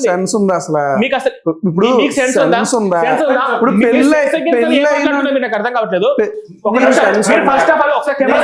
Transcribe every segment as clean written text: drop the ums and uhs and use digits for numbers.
Sense ఉందా అసలు? మీకు అసలు ఇప్పుడు మీకు సెన్స్ ఉందా? ఇప్పుడు పెళ్ళి నాకు అర్థం కావట్లేదు. ఫస్ట్ ఆఫ్ ఆల్ ఒకసారి కెమెరా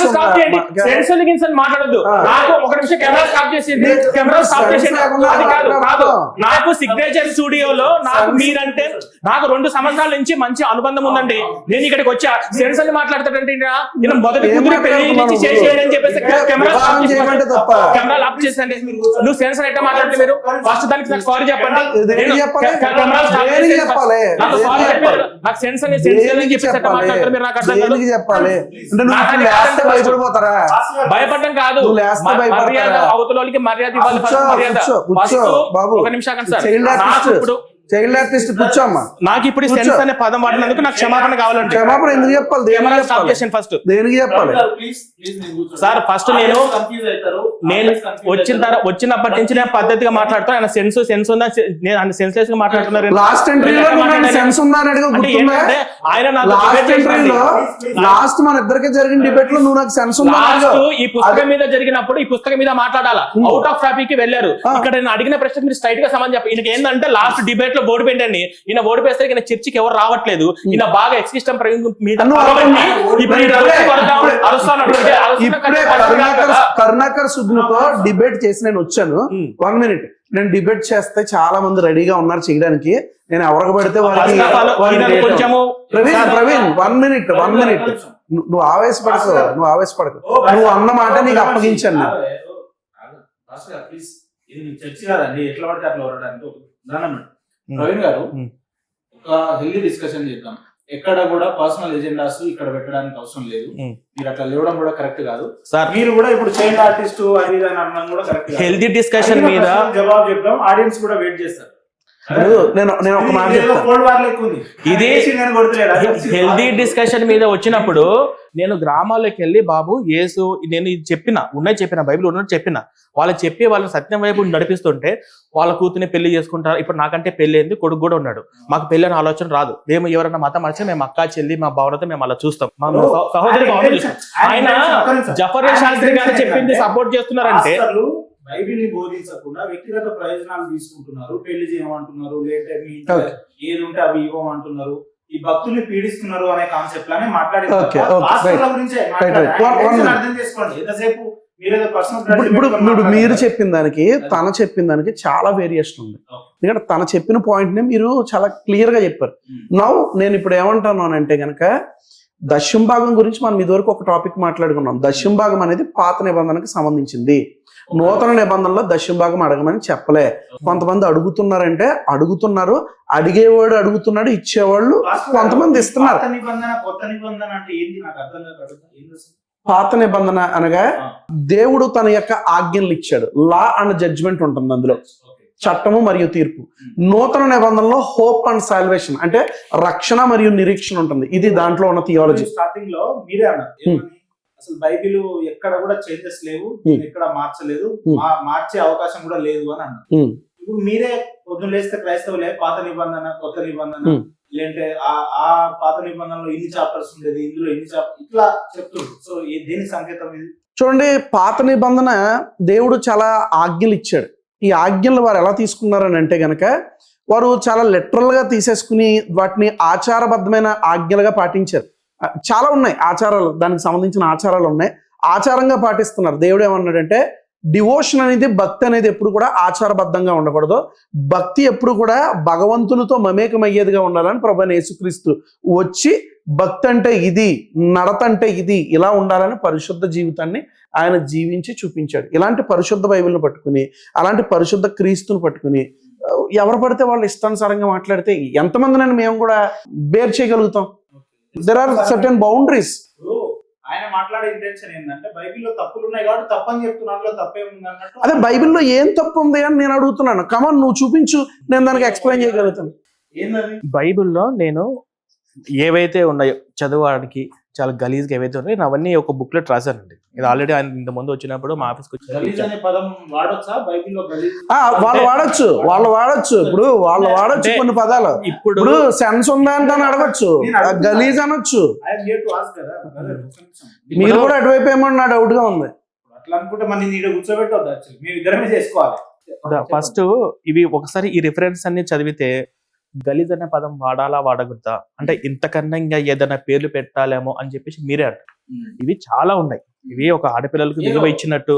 స్టాప్ చేయండి. సెన్సులు గిన్సన్ మాట్లాడద్దు. నాకు ఒక నిమిషం కెమెరా స్టాప్ చేసింది. కెమెరా స్టాప్ చేసింది అది కాదు. నాకు సిగ్నేచర్ స్టూడియోలో నాకు మీరంటే నాకు 2 సంవత్సరాల నుంచి మంచి అనుబంధం ఉందండి. నేను ఇక్కడికి వచ్చా సెన్స్ అని మాట్లాడతాడంటే నేను మొదటి కూతురి పెళ్లి నుంచి చేసేయని అని చెప్పేసి కెమెరా ఆఫ్ చేసండి. నువ్వు సెన్స్ ఎట్లా మాట్లాడితే మీరు ఫస్ట్ దానికి నాకు సారీ చెప్పండి. నాకు సెన్స్ అని భయపడడం కాదు, మర్యాద అవతలకి మర్యాద ఇవ్వాలి. ఒక నిమిషం సార్, ఇప్పుడు చైల్డ్ ఆర్టిస్ట్ కూర్చోమ్మా. నాకు ఇప్పుడు సెన్స్ అనే పదం వాడినందుకు నాకు క్షమాపణ కావాలంటే క్షమాపణ ఎందుకు చెప్పాలి? ఫస్ట్ దేనికి చెప్పాలి సార్? ఫస్ట్ నేను వచ్చినప్పటి నుంచి నేను పద్ధతిగా మాట్లాడుతాను. ఆయన సెన్స్ ఉందా, నేను సెన్స్లెస్ గా మాట్లాడుతున్నారు. లాస్ట్ ఎంట్రీలో సెన్స్ ఉందా అని అడిగి ఆయన లాస్ట్ మన ఇద్దరికి జరిగిన డిబేట్ లో నువ్వు నాకు సెన్స్ ఉందా ఈ పుస్తకం మీద జరిగినప్పుడు ఈ పుస్తకం మీద మాట్లాడాలా. అవుట్ ఆఫ్ టాపిక్ కి వెళ్ళారు. ఇక్కడ నేను అడిగిన ప్రశ్న మీరు స్ట్రైట్ గా సమాధానం చెప్పండి. ఈయనకి ఏంటంటే లాస్ట్ డిబేట్ లో బోర్డు పెట్టండి. ఈయన బోర్డు పేస్తే ఈయన చర్చికి ఎవరు రావట్లేదు. ఈయన బాగా ఎక్సిస్టం కరుణాకర్ సుగ్నుతో డిబేట్ చేసి నేను వచ్చాను. 1 minute నేను డిబేట్ చేస్తే చాలా మంది రెడీగా ఉన్నారు చేయడానికి. నేను ఎవరికి పడితే వారికి ప్రవీణ్ 1 minute నువ్వు ఆవేశపడకు. నువ్వు అన్న మాట నీకు అప్పగించాను. ప్రవీణ్ గారు, ఒక హెల్దీ డిస్కషన్ చేద్దాం. ఎక్కడ కూడా పర్సనల్ ఎజెండాస్ ఇక్కడ పెట్టడానికి అవసరం లేదు. మీరు అట్లా లేవడం కూడా కరెక్ట్ కాదు సార్. మీరు కూడా ఇప్పుడు చైల్డ్ ఆర్టిస్ట్ అది అనడం కూడా కరెక్ట్. హెల్దీ డిస్కషన్ మీద జవాబు చెప్తాం, ఆడియన్స్ కూడా వెయిట్ చేస్తారు. నేను ఒక మాట ఇది హెల్దీ డిస్కషన్ మీద వచ్చినప్పుడు నేను గ్రామాల్లోకి వెళ్ళి బాబు యేసు నేను ఇది చెప్పిన బైబిల్ ఉన్నట్టు చెప్పిన వాళ్ళకి చెప్పి వాళ్ళని సత్యం వైపు నడిపిస్తుంటే వాళ్ళ కూతుర్ని పెళ్లి చేసుకుంటారు. ఇప్పుడు నాకంటే పెళ్లి అయింది, కొడుకు కూడా ఉన్నాడు. మాకు పెళ్లి అనే ఆలోచన రాదు. మేము ఎవరైనా మతం మార్చి మేము అక్క చెల్లి మా భావనతో మేము అలా చూస్తాం. మా సహోదరి భావన చూస్తాం. ఆయన జఫర్ శాస్త్రి గారు చెప్పింది సపోర్ట్ చేస్తున్నారంటే బైబిల్ ని బోధించకుండా వ్యక్తిగత ప్రయోజనాలు తీసుకుంటున్నారు. పెళ్లి చేయమంటున్నారు, లేదంటే ఏది ఉంటే అవి ఇవ్వమంటున్నారు, ఈ భక్తుల్ని పీడిస్తున్నారు అనే కాన్సెప్ట్ లానే మాట్లాడే అర్థం చేసుకోండి. ఎంతసేపు ఇప్పుడు మీరు చెప్పిన దానికి తన చెప్పిన దానికి చాలా వేరియేషన్ ఉంది. ఎందుకంటే తన చెప్పిన పాయింట్ ని మీరు చాలా క్లియర్ గా చెప్పారు. నౌ నేను ఇప్పుడు ఏమంటాను అని అంటే గనక దశమ భాగం గురించి మనం ఇదివరకు ఒక టాపిక్ మాట్లాడుకున్నాం. దశమ భాగం అనేది పాత నిబంధనకు సంబంధించింది. నూతన నిబంధనలో దశమ భాగం అడగమని చెప్పలే. కొంతమంది అడుగుతున్నారంటే అడుగుతున్నారు, అడిగేవాడు అడుగుతున్నాడు, ఇచ్చేవాళ్ళు కొంతమంది ఇస్తున్నారు. పాత నిబంధన అనగా దేవుడు తన యొక్క ఆజ్ఞలు ఇచ్చాడు. లా అండ్ జడ్జ్మెంట్ ఉంటుంది అందులో, చట్టము మరియు తీర్పు. నూతన నిబంధనలో హోప్ అండ్ సాల్వేషన్ అంటే రక్షణ మరియు నిరీక్షణ ఉంటుంది. ఇది దాంట్లో ఉన్న థియాలజీ. స్టార్టింగ్ లో మీరే అన్నారు అసలు బైబిల్ ఎక్కడ కూడా చేంజెస్ లేవు, ఎక్కడ మార్చలేదు, మార్చే అవకాశం కూడా లేదు అని అన్నారు. ఇప్పుడు మీరే పొద్దున్న లేస్తే క్రైస్తవులే పాత నిబంధన కొత్త నిబంధన లేదంటే ఆ పాత నిబంధనలో ఇన్ని చాప్టర్స్ ఉండేది, ఇందులో ఇన్ని చాప్టర్ ఇట్లా చెప్తుంది. సో దేని సంకేతం ఇది? చూడండి, పాత నిబంధన దేవుడు చాలా ఆజ్ఞలు ఇచ్చాడు. ఈ ఆజ్ఞలు వారు ఎలా తీసుకున్నారని అంటే గనక వారు చాలా లిటరల్ గా తీసేసుకుని వాటిని ఆచారబద్ధమైన ఆజ్ఞలుగా పాటించారు. చాలా ఉన్నాయి ఆచారాలు, దానికి సంబంధించిన ఆచారాలు ఉన్నాయి, ఆచారంగా పాటిస్తున్నారు. దేవుడు ఏమన్నాడంటే డివోషన్ అనేది, భక్తి అనేది ఎప్పుడు కూడా ఆచారబద్ధంగా ఉండకూడదు. భక్తి ఎప్పుడు కూడా భగవంతునితో మమేకమయ్యేదిగా ఉండాలని ప్రభువైన యేసుక్రీస్తు వచ్చి భక్తి అంటే ఇది, నడత అంటే ఇది, ఇలా ఉండాలని పరిశుద్ధ జీవితాన్ని ఆయన జీవించి చూపించాడు. ఇలాంటి పరిశుద్ధ బైబిల్ని పట్టుకుని, అలాంటి పరిశుద్ధ క్రీస్తుని పట్టుకుని ఎవరు పడితే వాళ్ళు ఇష్టానుసారంగా మాట్లాడితే ఎంతమందినైనా మేము కూడా బేర్ చేయగలుగుతాం. There are certain boundaries. ఆయన మాట్లాడే ఇంటెన్షన్ ఏంటంటే బైబిల్లో తప్పులు ఉన్నాయి కాబట్టి తప్పని చెప్తున్నారు, తప్పే ఉంది అన్నట్టు. అదే బైబిల్లో ఏం తప్పు ఉంది అని నేను అడుగుతున్నాను. కమాన్, నువ్వు చూపించు, నేను దానికి ఎక్స్ప్లెయిన్ చేయగలుగుతాను. బైబిల్లో నేను ఏవైతే ఉన్నాయో చదవడానికి చాలా గలీజ్గా ఏవైతే ఉన్నాయో నేను అవన్నీ ఒక బుక్లెట్ రాశానండి. ఇది ఆల్రెడీ ఆయన ఇంత ముందు వచ్చినప్పుడు మా ఆఫీస్కి వాళ్ళు వాడచ్చు ఇప్పుడు వాళ్ళు వాడచ్చు కొన్ని పదాలు. ఇప్పుడు సెన్స్ ఉందా అంటే అడగచ్చు, గలీజ్ అనొచ్చు. మీరు కూడా అటువైపు ఏమో నా డౌట్ గా ఉంది. అట్లా అనుకుంటే మన కూర్చోబెట్టవద్దు, యాక్చువల్లీ మేము ఇద్దరమే చేసుకోవాలి. ఫస్ట్ ఇవి ఒకసారి ఈ రిఫరెన్స్ అన్ని చదివితే గలీజ్ అనే పదం వాడాలా వాడకూడదా, అంటే ఇంతకన్నా ఇంకా ఏదైనా పేర్లు పెట్టాలేమో అని చెప్పేసి మీరే అంటారు. ఇవి చాలా ఉన్నాయి. ఇవి ఒక ఆడపిల్లలకు విలువ ఇచ్చినట్టు.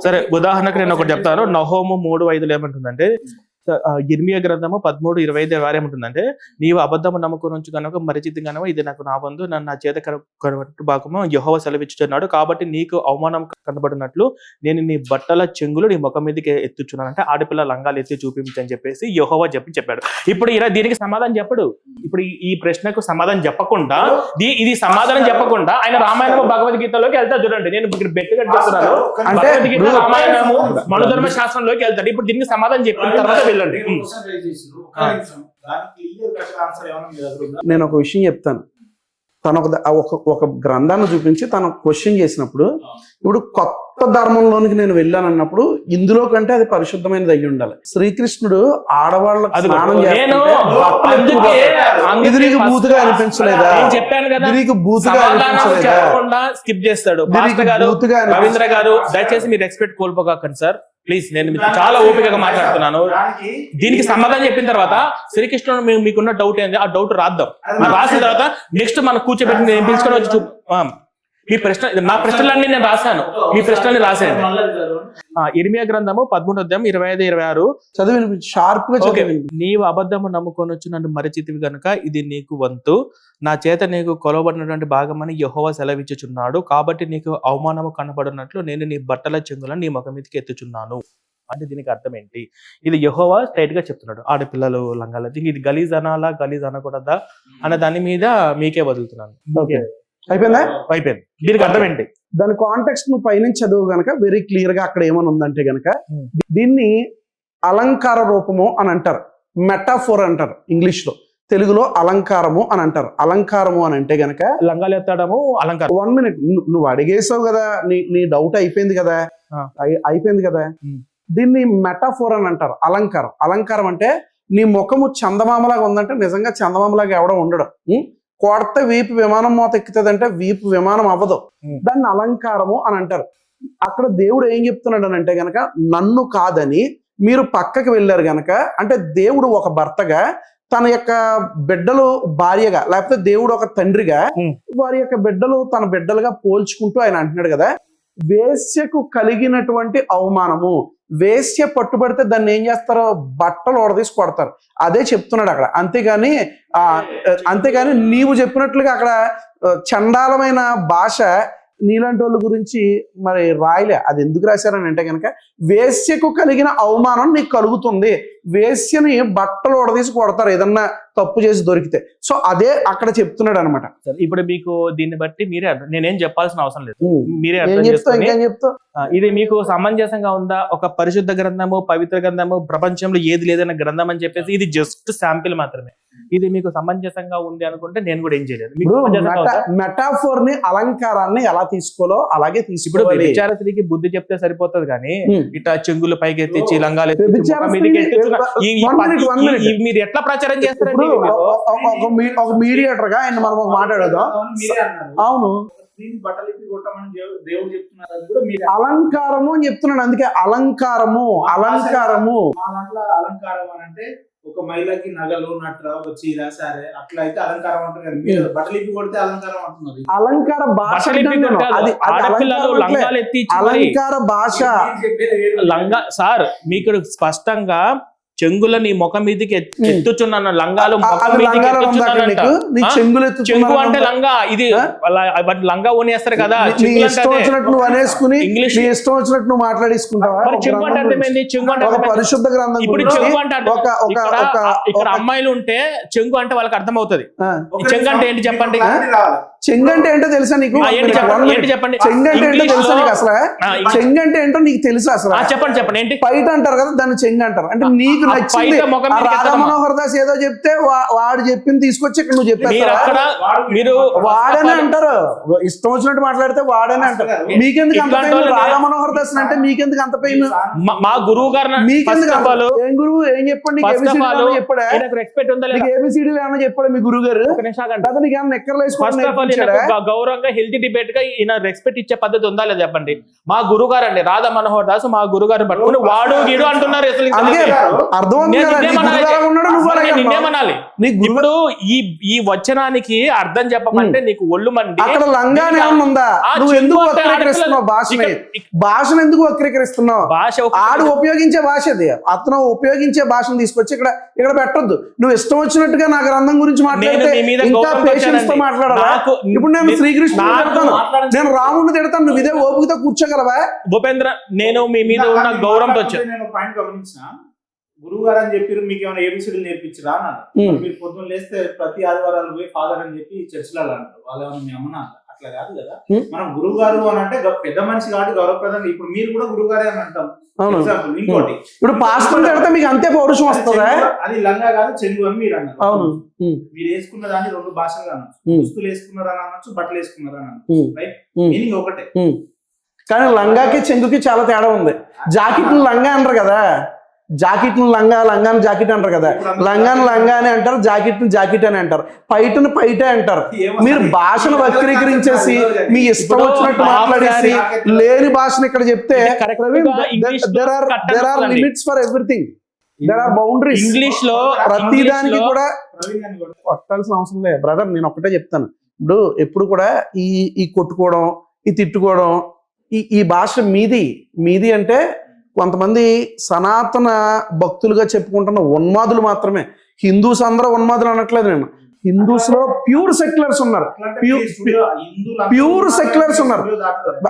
సరే ఉదాహరణకు నేను ఒకటి చెప్తాను. నహోము 3:5 ఏమంటుందంటే, ఇర్మియా గ్రంథము 13:25 ఏమంటుందంటే, నీవు అబద్ధము నమ్ముకుని ఉంచు కనుక మరిచితి కనుక ఇది నాకు నా బంధు నన్ను నా చేత కనబట్టు భాగము యెహోవా సెలవిచ్చుచున్నాడు, కాబట్టి నీకు అవమానం కనబడినట్లు నేను నీ బట్టల చెంగులు నీ ముఖం మీదకి ఎత్తుచున్నాను. అంటే ఆడపిల్ల లంగాలు ఎత్తి చూపించని చెప్పేసి యెహోవా చెప్పాడు. ఇప్పుడు ఇలా దీనికి సమాధానం చెప్పడు. ఇప్పుడు ఈ ప్రశ్నకు సమాధానం చెప్పకుండా ఇది సమాధానం చెప్పకుండా ఆయన రామాయణము భగవద్గీతలోకి వెళ్తాడు. చూడండి, నేను ఇక్కడ బెట్టుగా చెప్తున్నాను. భగవద్గీత రామాయణము మనుధర్మ శాస్త్రంలోకి వెళ్తాడు. ఇప్పుడు దీనికి సమాధానం చెప్పిన తర్వాత వెళ్ళండి. నేను ఒక విషయం చెప్తాను. తను ఒక గ్రంథాన్ని చూపించి తను క్వశ్చన్ చేసినప్పుడు, ఇప్పుడు కొత్త ధర్మంలోనికి నేను వెళ్ళాను అన్నప్పుడు ఇందులో కంటే అది పరిశుద్ధమైనది అయ్యి ఉండాలి. శ్రీకృష్ణుడు ఆడవాళ్ళకి స్నానం ఇది నీకు బూతుగా అనిపించలేదా? చెప్పాను కదా, నీకు బూతుగా అనిపించలేదా? స్కిప్ చేస్తాడు. రవీంద్ర గారు దయచేసి మీరు ఎక్స్పెక్ట్ కోల్పోకండి సార్, ప్లీజ్. నేను చాలా ఓపికగా మాట్లాడుతున్నాను. దీనికి సమాధానం చెప్పిన తర్వాత శ్రీకృష్ణుడు మీకున్న డౌట్ ఏంది, ఆ డౌట్ రాద్దాం. రాసిన తర్వాత నెక్స్ట్ మనం కూర్చోబెట్టి నేను పిలుచుకొని వచ్చి మీ ప్రశ్న, నా ప్రశ్నలన్నీ నేను రాశాను, మీ ప్రశ్నల్ని రాశాను. ఇర్మియా గ్రంథము 13:25-26 చదివి షార్ప్ గా చదివి. నీవు అబద్ధము నమ్ముకొని వచ్చి నన్ను మరిచితివి గనుక ఇది నీకు వంతు, నా చేత నీకు కొలవబడినటువంటి భాగమని యెహోవా సెలవిచ్చుచున్నాడు, కాబట్టి నీకు అవమానము కనబడినట్లు నేను నీ బట్టల చెంగులను నీ ముఖం మీదకి ఎత్తుచున్నాను. అంటే దీనికి అర్థం ఏంటి? ఇది యెహోవా స్ట్రైట్ గా చెప్తున్నాడు. ఆడపిల్లలు లంగాల ఇది గలీజ్ అనాలా గలీజ్ అనకూడదా అన్న దాని మీద మీకే వదులుతున్నాను. అయిపోయిందా? అయిపోయింది. దీనికి అర్థం ఏంటి? దాని కాంటెక్స్ట్ నువ్వు పైనుంచి చదువు గనక వెరీ క్లియర్ గా అక్కడ ఏమని ఉందంటే గనక, దీన్ని అలంకార రూపము అని అంటారు, మెటాఫోర్ అంటారు ఇంగ్లీష్ లో. తెలుగులో అలంకారము అని అంటారు. అలంకారము అని అంటే గనక లంగాలు ఎత్తడము అలంకారం. 1 minute, నువ్వు అడిగేసావు కదా, నీ డౌట్ అయిపోయింది కదా, అయిపోయింది కదా. దీన్ని మెటాఫోర్ అని అంటారు. అలంకారం. అలంకారం అంటే నీ ముఖము చందమామలాగా ఉందంటే నిజంగా చందమామలాగా ఎవడో ఉండడు. కొడత వీపు విమానం మోత ఎక్కుతుందంటే వీపు విమానం అవ్వదు. దాన్ని అలంకారము అని అంటారు. అక్కడ దేవుడు ఏం చెప్తున్నాడు అని అంటే గనక, నన్ను కాదని మీరు పక్కకి వెళ్ళారు గనక, అంటే దేవుడు ఒక భర్తగా తన యొక్క బిడ్డలు భార్యగా, లేకపోతే దేవుడు ఒక తండ్రిగా వారి యొక్క బిడ్డలు తన బిడ్డలుగా పోల్చుకుంటూ ఆయన అంటున్నాడు కదా, వేశ్యకు కలిగినటువంటి అవమానము. వేశ్య పట్టుబడితే దాన్ని ఏం చేస్తారో బట్టలు ఓడదీసి కొడతారు. అదే చెప్తున్నాడు అక్కడ. అంతేగాని నీవు చెప్పినట్లుగా అక్కడ చండాలమైన భాష నీలాంటి వాళ్ళ గురించి మరి రాయలే. అది ఎందుకు రాశారని అంటే కనుక, వేశ్యకు కలిగిన అవమానం నీకు కలుగుతుంది. వేశ్యని బట్టలు ఓడదీసి కొడతారు ఏదన్నా తప్పు చేసి దొరికితే. సో అదే అక్కడ చెప్తున్నాడు అనమాట. ఇప్పుడు మీకు దీన్ని బట్టి మీరే నేనేం చెప్పాల్సిన అవసరం లేదు, మీరే చెప్తా. ఇది మీకు సమంజసంగా ఉందా? ఒక పరిశుద్ధ గ్రంథము, పవిత్ర గ్రంథము, ప్రపంచంలో ఏది లేదన్న గ్రంథం అని చెప్పేసి ఇది జస్ట్ శాంపిల్ మాత్రమే. ఇది మీకు సమంజసంగా ఉంది అనుకుంటే నేను కూడా ఏం చేయలేదు. మెటాఫోర్ ని, అలంకారాన్ని ఎలా తీసుకోవాలో అలాగే ఇప్పుడు వ్యభిచార స్త్రీకి బుద్ధి చెప్తే సరిపోతుంది కానీ ఇట్లా చెంగులు పైకి ఎత్తిచ్చి లంగాలు మీరు ఎట్లా ప్రచారం చేస్తారండి? ఒక మీడియేటర్ గా ఆయన మనం ఒక మాట్లాడదాం. అవును, అలంకారము అని చెప్తున్నాడు. అందుకే అలంకారము అలంకారము అలంకారం అని అంటే ఒక మహిళకి నగలు నట్ర ఒక చీర సరే అట్లా అయితే అలంకారం అంటారు. బట్టలు ఇప్పి కొడితే అలంకారం అంటున్నారు. అలంకార భాష, అలంకార భాష లంగా సార్ మీకు స్పష్టంగా చెంగుల నీ ముఖం మీదకి ఎత్తుచున్నాను, లంగాలు చెంగు అంటే లంగా, ఇది లంగా ఓనేస్తారు కదా, నువ్వు అనేసుకుని ఇష్టం వచ్చినట్టు నువ్వు మాట్లాడేసుకుంటావా? చెంగు అంటే అర్థమైంది. చెంగు అంటే పరిశుద్ధ గ్రంథం. ఇప్పుడు చెంగు అంటే ఇక్కడ అమ్మాయిలు ఉంటే చెంగు అంటే వాళ్ళకి అర్థం అవుతుంది. చెంగు అంటే ఏంటి చెప్పండి? చెంగు అంటే ఏంటో తెలుసా నీకు? ఏంటి చెప్పండి. చెంగు అంటే ఏంటో తెలుసా నీకు? అసలు చెంగు అంటే ఏంటో నీకు తెలుసా? అసలు చెప్పండి ఏంటి? పైట అంటారు కదా, దాన్ని చెంగు అంటారు. అంటే నీకు నీకు నచ్చింది పైట ముఖం ఆ మీదకి రాధా ఎత్తడమా? మనోహర్ దాస్ ఏదో చెప్తే వాడు చెప్పింది తీసుకొచ్చి ఇక్కడ నువ్వు మీరు చెప్పేస్తావా? అక్కడ మీరు వాడనే అంటారు, ఇష్టం వచ్చినట్టు మాట్లాడితే వాడనే అంటారు. మీకెందుకు అంత ఇట్లాంటి పెయిన్? వాళ్ళని- రాధా మనోహర్ దాస్ అంటే మీకెందుకు అంత పెయిన్? మా గురువు గారు మీకెందుకు ఏం గురువు ఏం చెప్పండి? నీకు ABCD చెప్పాడా? రెస్పెక్ట్ ఉందా లేదా? నీకు ABCD ఏమన్నా చెప్పాడా మీ గురువు గారు? ఒక నిమిషం ఆగండి. లేదా నీకు ఏమన్నా నెక్కర్లు వేసుకోవడం ఫస్ట్ ఆఫ్ ఆల్ నేర్పించాడా? గౌరవంగా హెల్తీ డిబేట్ గా ఈయన రెస్పెక్ట్ ఇచ్చే పద్ధతి ఉందా లేదా చెప్పండి. మా గురువు గారు అండి రాధా మనోహర్ దాస్, మా గురువు గారిని పట్టుకుని వాడు గీడు అంటున్నారు. అసలు ఇంకా అందుకే అర్థమవుతుంది నేను కదా, నీ నిన్నేమనాలి? గురువు గారు ఉన్నాడు, నువ్వు అసలు నేను అలాగే నిన్నేమనాలి? నీ గురువు ఇప్పుడు ఈ వచనానికి అర్థం చెప్పమంటే నీకు ఒళ్ళు మండి అక్కడ లంగాని ఏమన్నా ఉందా? ఆ నువ్వు చెంగు ఎందుకు అంటే వక్రీకరిస్తున్నావు భాషని? ఇక్కడ- భాషను ఎందుకు వక్రీకరిస్తున్నావు? భాష ఆడు ఉపయోగించే భాష అది. అతను ఉపయోగించే భాషను తీసుకొచ్చి ఇక్కడ పెట్టొద్దు. నువ్వు ఇష్టం వచ్చినట్టుగా నా గ్రంథం గురించి మాట్లాడితే మీ మీద ఇంకా గౌరవం పేషెన్స్ తో వచ్చానండి. మాట్లాడాలా? నాకు- ఇప్పుడు నేను శ్రీకృష్ణుడు నాకు తిడతాను, నేను రాముడిని తిడతాను, నువ్వు ఇదే ఓపికతో కూర్చోగలవా? భూపేంద్ర, నేను మీ మీద ఉన్న గౌరవంతో వచ్చాను. నేను పాయింట్ గమనించిన, గురువు గారు అని చెప్పి మీకు ఏమైనా ఏబిసిడీలు నేర్పించరా అన్నారు. మీరు పొద్దున్న లేస్తే ప్రతి ఆదివారాలు పోయి ఫాదర్ అని చెప్పి చర్చిలలో అంటారు. వాళ్ళు ఏమైనా మీ అమ్మనా? అట్లా కాదు కదా. మనం గురువు గారు అని అంటే పెద్ద మనిషి కాబట్టి గౌరవప్రదంగా, ఇప్పుడు మీరు కూడా గురువు గారే అని అంటాం. ఎగ్జాంపుల్ ఇంకోటి, ఇప్పుడు పాస్టర్ తిడితే మీకు అంతే పౌరుషం వస్తుందా? అది లంగా కాదు చెంగు అని మీరు అన్నారు. అవును. మీరు వేసుకున్న దాన్ని రెండు భాషలుగా అనొచ్చు. దుస్తులు వేసుకున్నారని అనొచ్చు, బట్టలు వేసుకున్నారని అనొచ్చు. రైట్, ఉమ్. మీనింగ్ ఒకటే. కానీ లంగాకి చెంగుకి చాలా తేడా ఉంది. జాకెట్ లంగా అంటారు కదా, జాకెట్ లంగాని జాకెట్ అంటారు కదా. లంగాని లంగా అని అంటారు, జాకెట్ జాకెట్ అని అంటారు, పైటను పైటే అంటారు. మీరు భాషను వక్రీకరించేసి మీ ఇష్టం వచ్చినట్టు మాట్లాడేసి లేని భాషను ఇక్కడ చెప్తే there are limits for everything. There are boundaries. English లో ప్రతి దానికి కూడా ప్రవీణ్ అని కూడా కొట్టాల్సిన అవసరం లేదు బ్రదర్. నేను ఒకటే చెప్తాను, ఇప్పుడు ఎప్పుడు కూడా ఈ కొట్టుకోవడం, ఈ తిట్టుకోవడం, ఈ భాష మీది అంటే కొంతమంది సనాతన భక్తులుగా చెప్పుకుంటున్న ఉన్మాదులు మాత్రమే. హిందూస్ అందరూ ఉన్మాదులు అనట్లేదు నేను. హిందూస్ లో ప్యూర్ సెక్యులర్స్ ఉన్నారు, ప్యూర్ సెక్యులర్స్ ఉన్నారు.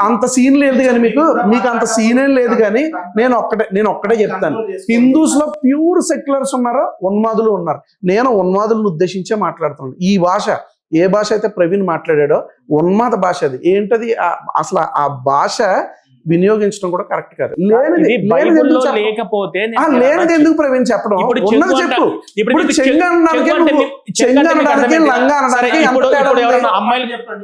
అంత సీన్ లేదు కానీ మీకు అంత సీన్ ఏం లేదు. కానీ నేను ఒక్కటే చెప్తాను, హిందూస్ లో ప్యూర్ సెక్యులర్స్ ఉన్నారు, ఉన్మాదులు ఉన్నారు. నేను ఉన్మాదులను ఉద్దేశించే మాట్లాడుతున్నాను. ఈ భాష ఏ భాష అయితే ప్రవీణ్ మాట్లాడాడో ఉన్మాద భాష అది. ఏంటది అసలు ఆ భాష వినియోగించడం కూడా కరెక్ట్ కాదు. లేనిది లేకపోతే ఎందుకు ప్రవీణ్ చెప్పడం? ఉన్నది చెప్పు. ఇప్పుడు చెంగ అనడానికి లంగా అనడానికి అమ్మాయిలు చెప్పండి.